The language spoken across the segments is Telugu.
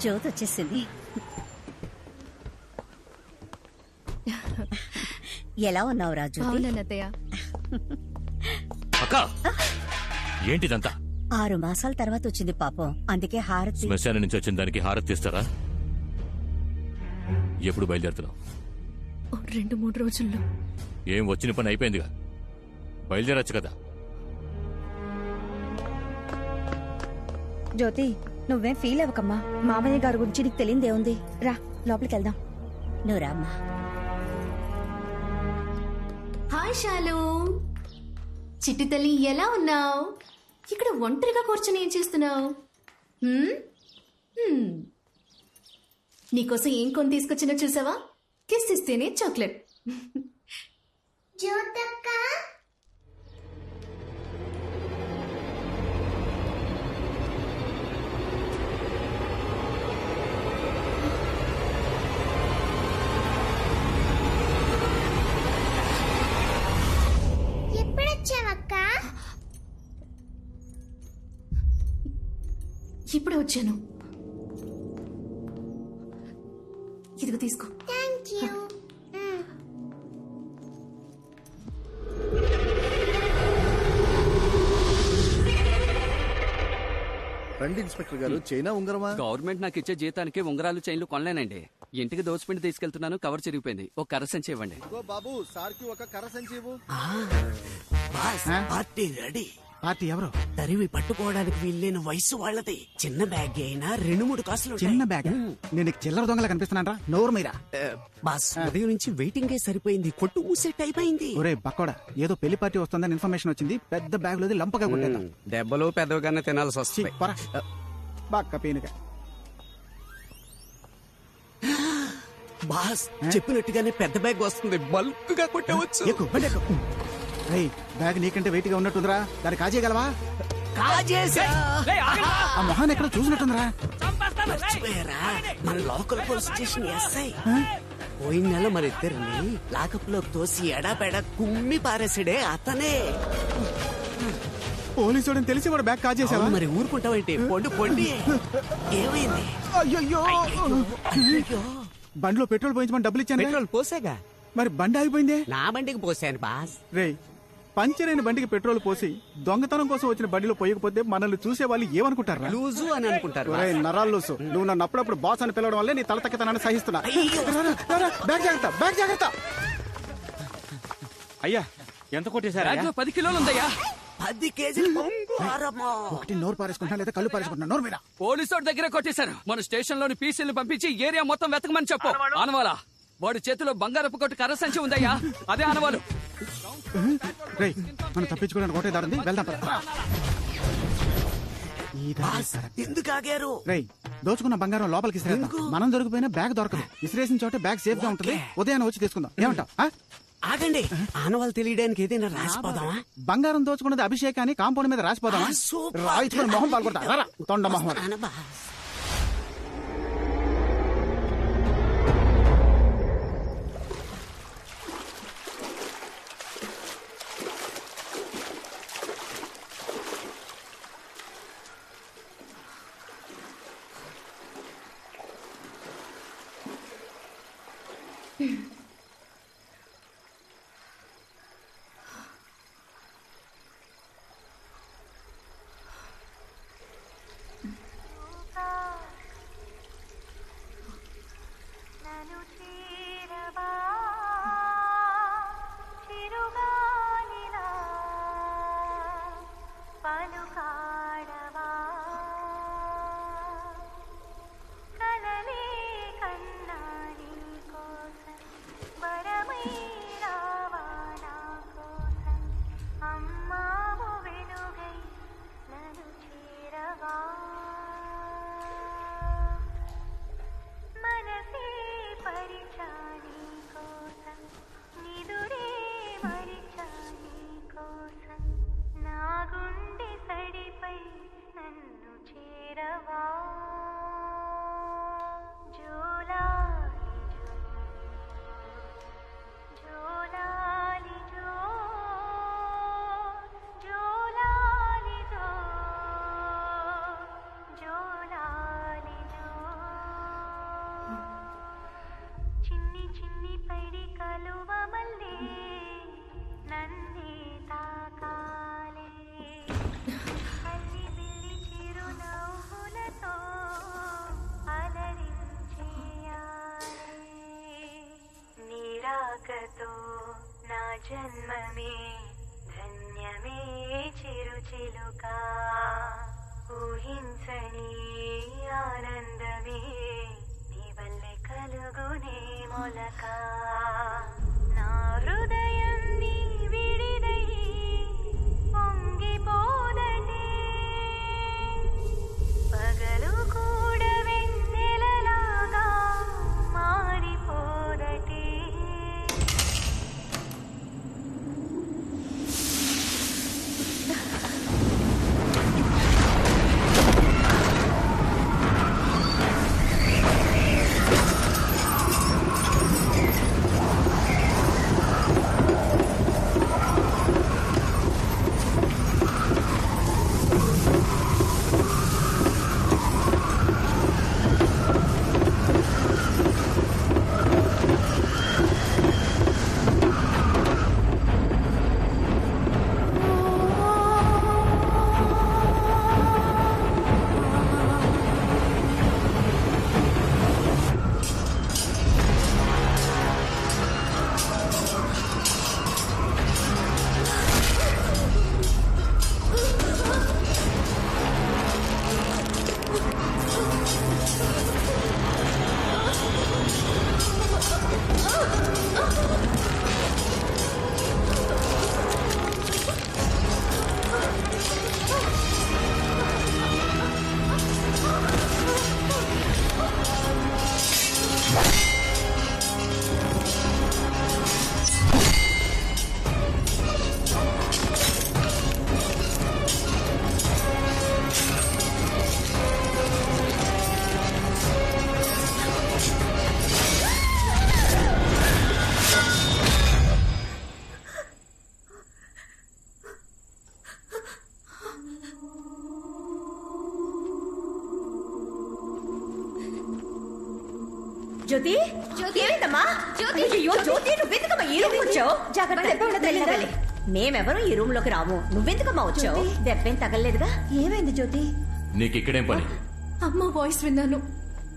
జ్యోతి వచ్చేసింది. ఎలా ఉన్నావు రాజు? అవునన్నయ్య. అక్క ఏంటిదంతా? 6 మాసాల తర్వాత వచ్చింది పాపం, అందుకే హారతి. శ్మశానం నుంచి వచ్చిన దానికి హారతి ఇస్తారా? ఎప్పుడు బయలుదేరుతున్నావు? 2-3 రోజుల్లో. ఏం వచ్చిన పని అయిపోయిందిగా, బయలుదేరచ్చు కదా. జ్యోతి, నువ్వేం ఫీల్ అవ్వకమ్మా. మామయ్య గారి గురించి నీకు తెలియదేముంది. రా లోపలికి వెళ్దాం. నువ్వు రామ్మా. హాయ్ శాలు, చిట్టి తల్లి ఎలా ఉన్నావు? ఇక్కడ ఒంటరిగా కూర్చొని ఏం చేస్తున్నావు? నీకోసం ఏం కొని తీసుకొచ్చినా చూసావా? కిస్ ఇస్తేనే చాక్లెట్. ఇప్పుడు వచ్చాను. ఇదిగో తీసుకో. రండి ఇన్స్పెక్టర్ గారు. చైనా ఉంగరమా? గవర్నమెంట్ నాకు ఇచ్చే జీతానికి ఉంగరాలు చైన్లు కొనలేనండి. ఇంటికి దోచిపిండి తీసుకెళ్తున్నాను, కవర్ చిరిగిపోయింది. ఒక కర్ర సంచి ఇవ్వండి. బాబు సార్కి ఒక కర్ర సంచి ఇవ్వు. Party ready. పార్టీ ఎవరు? తరివి పట్టుకోవడానికి వీల్లేని వయసు వాళ్ళది. చిన్న బ్యాగ్ అయినా 2-3 కాసులు. చిన్న బ్యాగ్? నేను చిల్లర దొంగలా కనిపిస్తున్నారా? నోరు మీరా? బాస్, ఉదయం నుంచి వెయిటింగే సరిపోయింది. కొట్టు మూసేట్ అయిపోయింది. ఒరే బక్కోడా, ఏదో పెళ్లి పార్టీ వస్తుందని ఇన్ఫర్మేషన్ వచ్చింది. పెద్ద బ్యాగ్ లోది లంపగా కొట్టేద్దాం. దెబ్బలు పెద్దగానే తినాల్సి వస్తుంది. బాక్క పీనుగా. బాస్ చెప్పినట్టుగానే పెద్ద బ్యాగ్ వస్తుంది. బల్క్ గా కొట్టవచ్చు. బ్యాగ్ నీకంటే వెయిట్ గా ఉన్నట్టుందిరా, దాన్ని కాజేయగలవా? ఆ మొహాన్ని ఎక్కడ చూసినట్టుందిరా. మన లోకల్ పోలీస్ స్టేషన్ ఎస్ఐ పోయిన నెల మరిద్దరిని లాకప్ లో తోసి ఎడాపెడా కుమ్మి పారేసాడే అతనే. పోలీసు తెలిసి వాడు బ్యాగ్ కాజేసావా? మరి ఊరుకుంటావేంటి? పొండి. ఏమైంది? అయ్యో, బండిలో పెట్రోల్ పోయించమని డబ్బులు ఇచ్చాను. పెట్రోల్ పోసాగా. మరి బండి ఆగిపోయింది. నా బండికి పోసాను బాస్. రే, పంచర్ అయిన బండికి పెట్రోల్ పోసి దొంగతనం కోసం వచ్చిన బండిలో పోయకపోతే మనల్ని చూసే వాళ్ళు ఏమనుకుంటారు? లూజు అని అనుకుంటారు. నరాలు లూసు. నువ్వు నన్ను అప్పుడప్పుడు బాస్ అని పిలవడం వల్లే నీ తల తక్కతనాన్ని సహిస్తున్నా. బ్యాగ్ జాగ్రత్త. అయ్యా, ఎంత కొట్టేశారా? 10 కిలోలు ఉందయ్యా. 10 కేజీలు. ఒకటి నోరు పారేసుకుంటున్నా లేదా కళ్ళు పారేసుకుంటున్నా? నోరు మీద. పోలీసు దగ్గర కొట్టేశారు. మన స్టేషన్ లోని పీసీలు పంపించి ఏరియా మొత్తం వెతకమని చెప్పు. ఆనవాలా, వాడి చేతిలో బంగారపు కొట్టు కర్ర సంచి ఉందయ్యా. అదే ఆనవాలు. మనం తప్పించుకోవడానికి ఒకటే దారుంది, వెళ్దాం. ఎందుకు ఆగారు? దోచుకున్న బంగారం లోపలికి ఇసిరేద్దాం. మనం దొరికిపోయినా బ్యాగ్ దొరకదు. ఇసిరేసిన చోటే బ్యాగ్ సేఫ్ గా ఉంటుంది. ఉదయాన్నే వచ్చి తీసుకుందాం. ఏమంటావ్? ఆగండి, ఆనవాళ్ళు తెలియడానికి ఏదైనా రాసిపోదామా? బంగారం దోచుకున్నది అభిషేక్ అని కాంపౌండ్ మీద రాసిపోదామా? రాయించుకుని మొహం పాల్గొడతా. తొండ మొహం. నీతో నా జన్మమే ధన్యమే చిరుచిలుక ఊహించని ఆనందమే నీ వల్లే కలుగునే మొలక నా హృదయం నీ విడిదై పొంగిపోదటే పగలు కూడా వెన్నెలలాగా మారిపోదటే జ్యోతి ఏమైందమ్మా అయ్యో జ్యోతి నువ్వెందుకమ్మా ఈ రూమ్ వచ్చావు జాగ్రత్త మేమెవరూ ఈ రూమ్ లోకి రాము నువ్వెందుకమ్మా వచ్చావు దెబ్బేం తగలలేదుగా ఏమైంది జ్యోతి నీకు ఇక్కడేం పని అమ్మ వాయిస్ విన్నాను.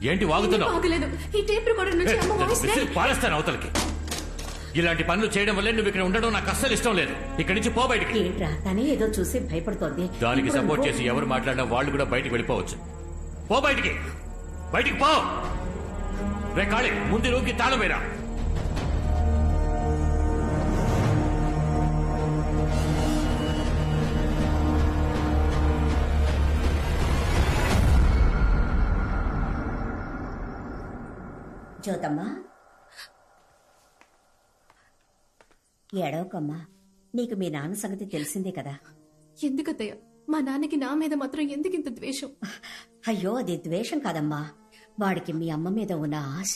ఏంటి వాగుతున్నావు ఆగలేదు. ఈ టేప్ రికార్డర్ నుంచి అమ్మ వాయిస్ విసిరి పారేస్తాను అవతలకి. ఇలాంటి పనులు చేయడం వల్లే నువ్వు ఇక్కడ ఉండడం నాకు అస్సలు ఇష్టం లేదు. ఇక్కడి నుంచి పో బయటికి. ఏంట్రా తనే ఏదో చూసి భయపడుతోంది. దానికి సపోర్ట్ చేసి ఎవరు మాట్లాడినా వాళ్ళు కూడా బయటికి వెళ్ళిపోవచ్చు. పో బయటికి, బయటికి పో. రే కాళీ, ముందు రూమ్కి తాళం వేరా. జ్యోతమ్మా ఏడవకమ్మా, నీకు మీ నాన్న సంగతి తెలిసిందే కదా. ఎందుకత్తయ్య మా నాన్నకి నా మీద మాత్రం ఎందుకింత ద్వేషం? అయ్యో అది ద్వేషం కాదమ్మా, వాడికి మీ అమ్మ మీద ఉన్న ఆశ.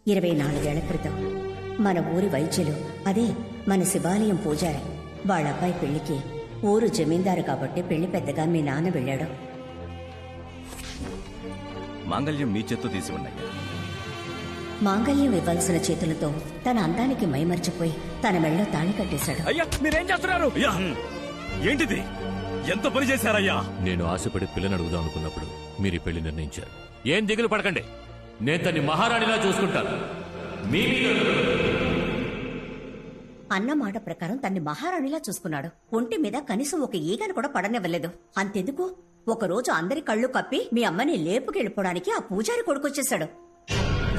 24 ఏళ్ల క్రితం మన ఊరి వైద్యులు, అదే మన శివాలయం పూజారి వాళ్ళ అబ్బాయి పెళ్లికి ఊరు జమీందారు కాబట్టి పెళ్లి పెద్దగా మీ నాన్న వెళ్ళాడు. మాంగళ్యం మీ చేత్తో తీసి ఉన్నాయి. మాంగళ్యం ఇవ్వాల్సిన చేతులతో తన అందానికి మైమర్చిపోయి తన మెళ్ళో తాళి కట్టేశాడు. అయ్యా మీరేం చేస్తున్నారు? ఏంటిది? ఎంత పని చేశారయ్యా? నేను ఆశపడి పిల్లని అడుగుదాం అనుకున్నప్పుడు మీరు పెళ్లి నిర్ణయించారు. ఏం దిగులు పడకండి, నేను తన్ని మహారాణిలా చూసుకుంటాను. అన్న మాట ప్రకారం తన్ని మహారాణిలా చూసుకున్నాడు. ఒంటి మీద కనీసం ఒక ఈగను కూడా పడనివ్వలేదు. అంతెందుకు, ఒకరోజు అందరి కళ్ళు కప్పి మీ అమ్మని లేపుకెళ్ళిపోవడానికి ఆ పూజారి కొడుకొచ్చేశాడు.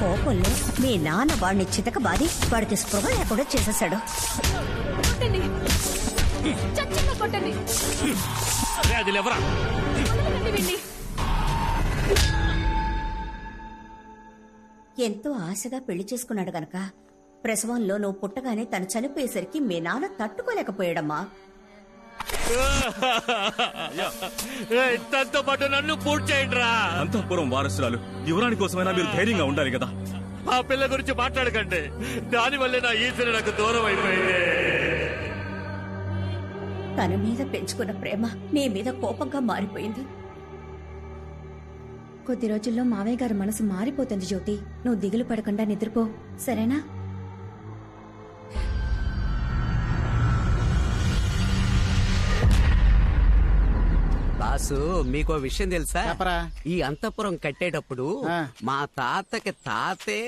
కోపంలో మీ నాన్న వాడిని చితకబాది వాడికి స్పృహ లేకుండా చేసేశాడు. ఎంతో ఆశగా పెళ్లి చేసుకున్నాడు గనక ప్రసవంలో నువ్వు పుట్టగానే తను చనిపోయేసరికి మీ నాన్న తట్టుకోలేకపోయాడమ్మా. తనతో పాటు నన్ను పూర్తి చేయండి రా. అంతఃపురం వారసురాలు యువరాణి కోసమైనా మీరు ధైర్యంగా ఉండాలి కదా. ఆ పిల్ల గురించి మాట్లాడకండి, దానివల్లే నా ఈశ్వరు నాకు దూరం అయిపోయింది. తన మీద పెంచుకున్న ప్రేమ నీ మీద కోపంగా మారిపోయింది. కొద్ది రోజుల్లో మావయ్య గారి మనసు మారిపోతుంది జ్యోతి. నువ్వు దిగులు పడకుండా నిద్రపో, సరేనా? బాసు మీకో విషయం తెలుసా? చెప్పరా. ఈ అంతఃపురం కట్టేటప్పుడు మా తాతకి తాతే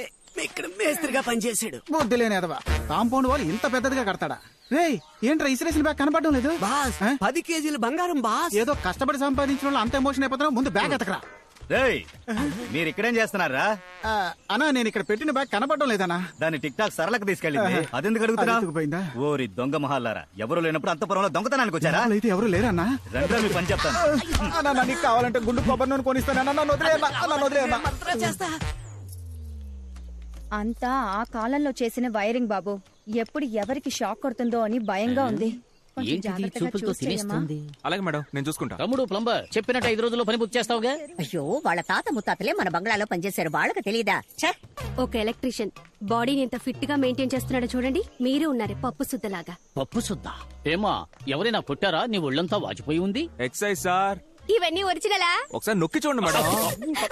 ఇక్కడ మేస్త్రిగా పనిచేశాడు. బుద్ధి లేనేదవా, కాంపౌండ్ వాళ్ళు ఇంత పెద్దదిగా కడతాడా? రేయ్, ఏంట్రా ఇసిరేసిన బ్యాగ్ కనపడడం లేదు? బాస్ 10 కేజీల బంగారం బాస్. ఏదో కష్టపడి సంపాదించిన వాళ్ళు అంత ఎమోషన్ అయిపోతున్నా. ముందు బ్యాగ్ ఎతకరా. రేయ్, మీరు ఇక్కడేం చేస్తున్నారా? అన్నా, నేను ఇక్కడ పెట్టిన బ్యాగ్ కనపడడం లేదన్నా. దాన్ని టిక్ టాక్ సరళకు తీసుకెళ్ళింది. అదెందుకు అడుగుతున్నా? పోయిందా? ఓరి దొంగ మహాలారా, ఎవరు లేనప్పుడు అంతపురంలో దొంగతనానికి వచ్చారా? అయితే ఎవరు లేరన్నా. రండి, మీ పని చెప్తాను. అన్నా, నీకు కావాలంటే గుండు కొబ్బరి నూనె కొనిస్తానన్నా. నన్ను వదిలేయన్నా. చేస్తా. అంతా ఆ కాలంలో చేసిన వైరింగ్ బాబు. ఎప్పుడు ఎవరికి షాక్ కొడుతుందో అని భయంగా ఉంది. కొంచెం జాగ్రత్తగా చూసి చేయమ్మా. అలాగే మేడం, నేను చూసుకుంటా. తమ్ముడు ప్లంబర్ చెప్పినట్టు 5 రోజుల్లో పని పూర్తి చేస్తావుగా? అయ్యో, వాళ్ళ తాత ముత్తాతలే మన బంగ్లాలో పనిచేశారు, వాళ్ళకి తెలీదా? ఛే! ఒక ఎలక్ట్రీషియన్ బాడీని ఎంత ఫిట్ గా మెయింటైన్ చేస్తున్నాడో చూడండి. మీరు ఉన్నారు పప్పు సుద్దలాగా. పప్పు సుద్దా? ఏమా, ఎవరైనా కొట్టారా? నీ ఒళ్ళంతా వాచిపోయి ఉంది. Excise sir. ఇవన్నీ ఒరిజినలా? ఒకసారి నొక్కి చూడండి మేడం.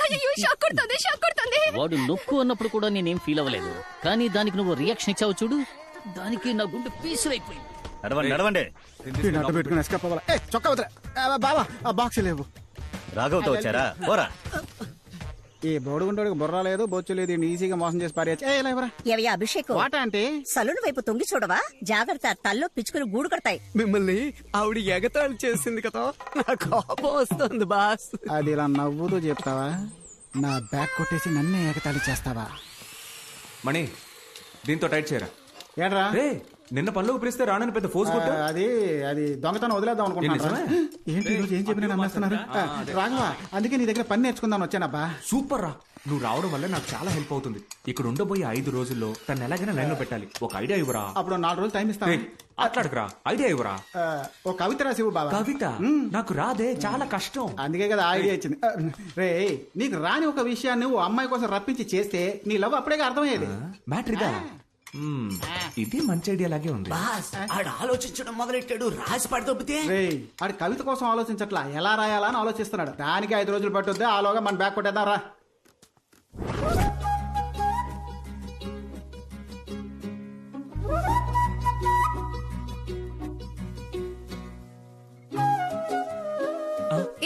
అయ్యో, షాక్ కొడుతుంది, షాక్ కొడుతుంది. వాడు నొక్కు అన్నప్పుడు కూడా నేనేం ఫీల్ అవ్వలేదు, కానీ దానికి నువ్వు రియాక్షన్ ఇచ్చావు చూడు, దానికి నా గుండె పీసులైపోయింది. నడవండి నడవండి. పెట్టుకుని ఎస్కేప్ అవ్వాలా? చొక్కా వదిలే. బావా, ఆ బాక్స్ లేవు. రాఘవతో వచ్చారా? పోరా. ఈ బోడుగుంటోడికి బుర్ర లేదు, బొచ్చు లేదు, ఈజీగా మోసం చేసి పారేయచ్చు. ఏవయ్యా అభిషేక్, వాట అంటే సలూన్ వైపు తొంగి చూడవా? జాగ్రత్త, తల్లో పిచ్చుకుని గూడు కడతాయి. మిమ్మల్ని ఆవిడ ఎగతాళి చేసింది కదా, నా కోపం వస్తుంది బాస్. అది ఇలా నవ్వుతూ చెప్తావా? నా బ్యాగ్ కొట్టేసి నన్నే ఏకతాళి చేస్తావా? మణి, దీంతో టైట్ చేయరా. ఏడ్రా? నిన్న పనులకు పిలిస్తే రానని పెద్ద ఫోర్స్ కొట్టా. అది దొంగతనం వదిలేద్దాం అనుకుంటున్నా. ఏంటి ఈరోజు ఏం చెప్పినా నమ్మేస్తున్నారు? రాఘవ, అందుకే నీ దగ్గర పని నేర్చుకుందాం వచ్చానబ్బా. సూపర్ రా, నువ్వు రావడం వల్ల నాకు చాలా హెల్ప్ అవుతుంది. ఇక్కడ ఉండబోయే 5 రోజుల్లో తను ఎలాగైనా లైన్ లో పెట్టాలి. ఒక ఐడియా ఇవ్వరా? అప్పుడు 4 రోజులు టైం ఇస్తాను. అట్లాడకురా, ఐడియా ఇవ్వరా. ఒక కవిత రాసివు బాబా. కవిత? నాకు రాదే, చాలా కష్టం. అందుకే కదా ఐడియా ఇచ్చింది. రే, నీకు రాని ఒక విషయాన్ని నువ్వు అమ్మాయి కోసం రప్పించి చేస్తే నీ లవ్ అప్పుడే అర్థమయ్యేది. మ్యాటర్ ఇదా? ఇది మంచి ఐడియా లాగే ఉంది. బాస్, ఆడు ఆలోచించడం మొదలెట్టాడు. రాసి పడదొబ్బితే. ఆడు కవిత కోసం ఆలోచించట్లా, ఎలా రాయాలా అని ఆలోచిస్తున్నాడు. దానికి 5 రోజులు పట్టుద్ది. ఆలోగా మన బ్యాగ్ కొట్టేద్దాం రా.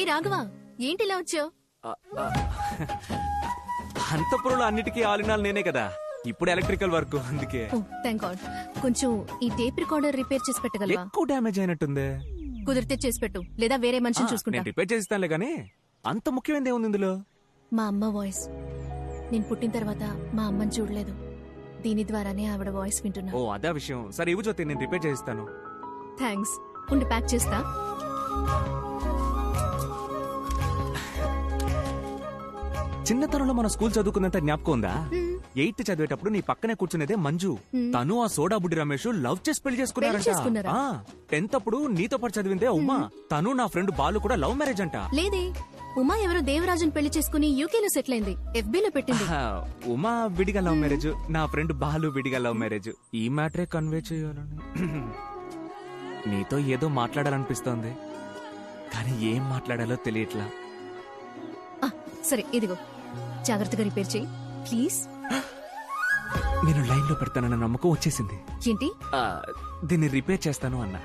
ఏ రాఘవ, ఏంటి ఇలా వచ్చావు? అంతపురంలో అన్నిటికీ ఆలినాలు నేనే కదా, ఇప్పుడు ఎలక్ట్రికల్ వర్క్, అందుకే. Thank God. కొంచెం ఈ టేప్ రికార్డర్ రిపేర్ చేసి పెట్టగలవా? ఎక్కువ డ్యామేజ్ అయినట్టుంది. కుదిరితే చేసి పెట్టు, లేదా వేరే మనిషిని చూసుకుంటా. నేను రిపేర్ చేస్తానులే గానీ, అంత ముఖ్యమైనది ఏముంది ఇందులో? మా అమ్మ వాయిస్. నేను పుట్టిన తర్వాత మా అమ్మని చూడలేదు, దీని ద్వారానే ఆవిడ వాయిస్ వింటున్నా. ఓ, అదే విషయం. సరే ఇవ్వు జ్యోతి, నేను రిపేర్ చేస్తాను. థ్యాంక్స్. ఉండి ప్యాక్ చేస్తా. చిన్నతనంలో మన స్కూల్ చదువుకున్నంత జ్ఞాపకం ఉందా? 8th చదివేటప్పుడు నీ పక్కనే కూర్చునేదే మంజు. తను ఆ సోడా బుడ్డి రమేష్ లవ్ చేసి పెళ్లి చేసుకున్నారంట. 10th అప్పుడు నీతో పాటు చదివిందే ఉమా. తను నా ఫ్రెండ్ బాలు కూడా లవ్ మ్యారేజ్ అంట. లేదే, ఉమా ఎవరో దేవరాజుని పెళ్లి చేసుకుని యూకేలో సెటిల్ అయింది. FB లో పెట్టింది. ఉమా విడిగా లవ్ మ్యారేజ్, నా ఫ్రెండ్ బాలు విడిగా లవ్ మ్యారేజ్. ఈ మ్యాటరే కన్వే చేయాలని నీతో ఏదో మాట్లాడాలనిపిస్తోంది, కానీ ఏం మాట్లాడాలో తెలియట్లా. సరే, ఇదిగో, జాగ్రత్తగా రిపేర్ చేయి ప్లీజ్. నేను లైన్ లో పెడతానన్న నమ్మకం వచ్చేసింది. ఏంటి? దీన్ని రిపేర్ చేస్తాను అన్నా.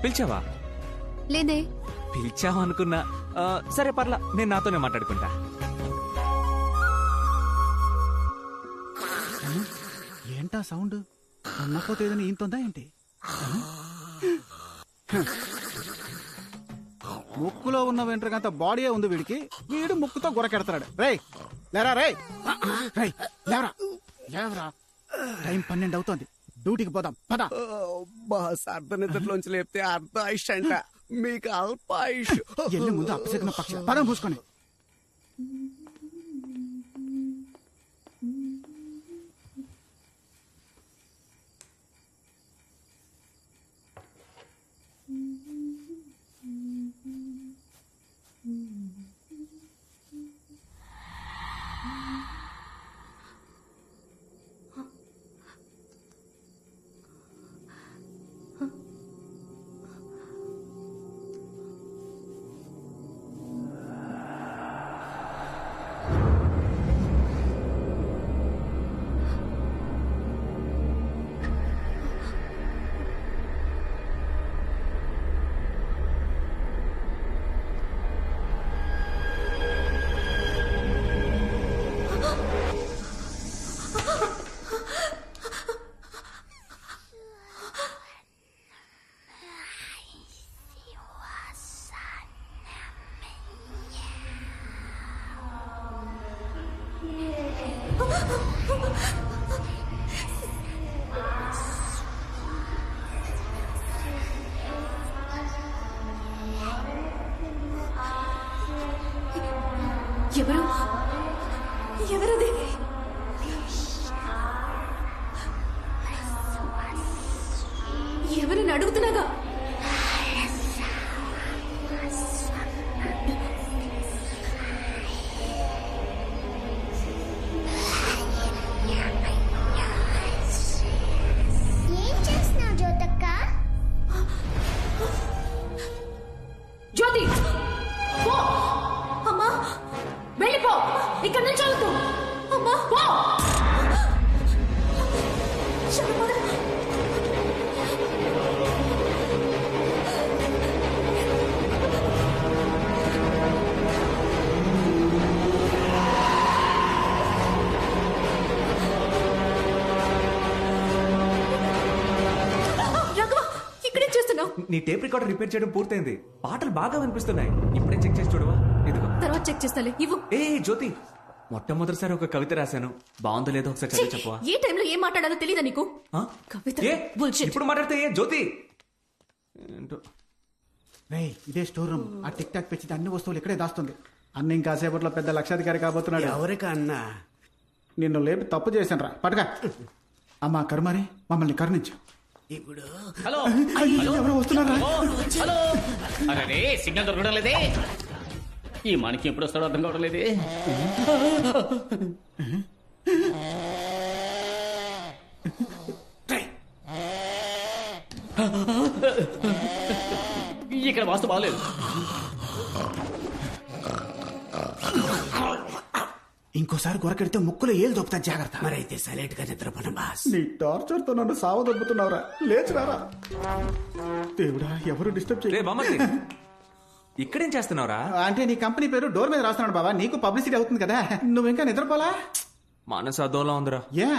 పిలిచావా? లేదే. పిలిచావా అనుకున్నా. సరే పర్లా, నేను నాతోనే మాట్లాడుకుంటా. ఏంటా సౌండ్? అన్నపోతే ఏదైనా ఈంతుందా ఏంటి? ముక్కులో ఉన్న వెంట్రుకంత బాడీ ఉంది వీడికి, వీడు ముక్కుతో గురకెడతాడు. రేయ్ లేరా, రేయ్ లేవరా, లేవరా. టైం 12 అవుతోంది, డ్యూటీకి పోదాం పద. బాస్, అర్ధ నిద్రలోంచి లేపితే అర్ధ ఆయుష్ అంట, మీకు అల్ప ఆయుష్. ఎల్లి ముందు అప్పసెక్కిన పక్షి పదం పూసుకొని. ఎవరు ఎవరది? ఎవరిని అడుగుతున్నాగా? ఏం చేస్తున్నావు జ్యోతక్క? జ్యోతి పో! అమ్మా వెళ్ళిపో, ఇక్కడ నుంచి వెళ్తూ. అమ్మా పో! శర్మద! రాఘవ, ఇక్కడేం చేస్తున్నావు? నీ టేప్ రికార్డర్ రిపేర్ చేయడం పూర్తయింది. పాటలు బాగా వినిపిస్తున్నాయి. ఇప్పుడే చెక్ చేసి చూడవా? ఇదిగో. తర్వాత చెక్ చేస్తాలే, ఇవ్వు. ఏ జ్యోతి, మొట్టమొదటిసారి ఒక కవిత రాశాను. బాగుందో లేదో ఒకసారి చదివి చెప్పవా? ఏ టైంలో ఏం మాట్లాడాలో తెలీదా నీకు? ఆ? కవిత ఏ? bullshit. ఇప్పుడు మాట్లాడితే ఏ జ్యోతి? ఏంటో. రేయ్, ఇదే స్టోర్ రూమ్. ఆ టిక్ టాక్ పెంచితే అన్ని వస్తువులు ఇక్కడే దాస్తుంది. అన్న ఇంకాసేపట్లో పెద్ద లక్షాధికారి కాబోతున్నాడు. ఎవరికా అన్నా? నిన్ను లేపి తప్పు చేశాను రా, పట్టుగా. అమ్మా కరుమారి, మమ్మల్ని కరుణించు. ఇప్పుడు హలో అయ్యో, ఎవరో వస్తున్నారా? హలో, అరే సిగ్నల్ దొరకడం లేదే. ఈ మనకి ఎప్పుడు వస్తాడో అర్థం కావడం లేదే. ఇక్కడ వాస్తు బాగలేదు. ఇంకోసారి గొరకెడితే ముక్కులో ఏలు దొప్పుతా, జాగ్రత్త. మరైతే సైలెంట్ గా నిద్రపోను బాస్. నీ టార్చర్ తో నన్ను సావదొబ్బుతున్నావురా. లేచురారా. దేవుడా, ఎవరు డిస్టర్బ్ రే బామ్మర్ది, ఇక్కడేం చేస్తున్నావురా? అంటే నీ కంపెనీ పేరు డోర్ మీద రాస్తున్నాడు బాబా, నీకు పబ్లిసిటీ అవుతుంది కదా. నువ్వు ఇంకా నిద్రపోలా? మనసు అదోలా ఉందిరా. ఏ?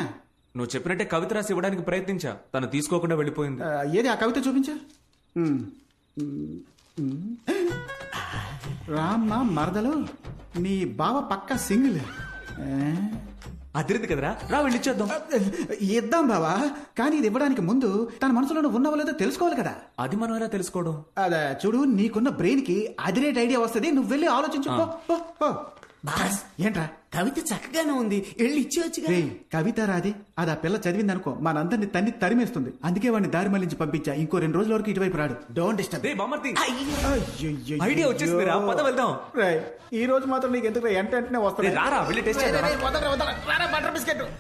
నువ్వు చెప్పినట్టే కవిత రాసి ఇవ్వడానికి ప్రయత్నించా, తను తీసుకోకుండా వెళ్ళిపోయింది. ఏది ఆ కవిత చూపించా? రామ్మ మరదలు, నీ బావ పక్క సింగిల్. అదిరింది కదరా, రా వెళ్ళిచ్చేద్దాం. ఇద్దాం బావా, కానీ ఇది ఇవ్వడానికి ముందు తన మనసులో నువ్వు ఉన్నావో లేదో తెలుసుకోవాలి కదా. అది మనం ఎలా తెలుసుకోవడం? అదే చూడు, నీకున్న బ్రెయిన్ కి అదిరేట్ ఐడియా వస్తుంది. నువ్వు వెళ్ళి ఆలోచించు. పో, పో, పో. బాస్, ఏంట్రా? కవిత చక్కగానే ఉంది, వెళ్ళి ఇచ్చేవచ్చుగా. రేయ్, కవిత రాది, అది ఆ పిల్ల చదివింది అనుకో, మనందరిని తన్ని తరిమేస్తుంది. అందుకే వాడిని దారి మళ్లించి పంపించా. ఇంకో 2 రోజుల వరకు ఇటువైపు రాడు. Don't disturb. రే బామ్మర్ది, అయ్యయ్యయ్యో. ఐడియా వచ్చేసింది రా, పద వెళ్దాం. రేయ్, ఈ రోజు మాత్రం నీకు ఎందుకు వెంటనే వస్తుంది. రే, రారా వెళ్ళి టెస్ట్ చేద్దాం. Butter biscuit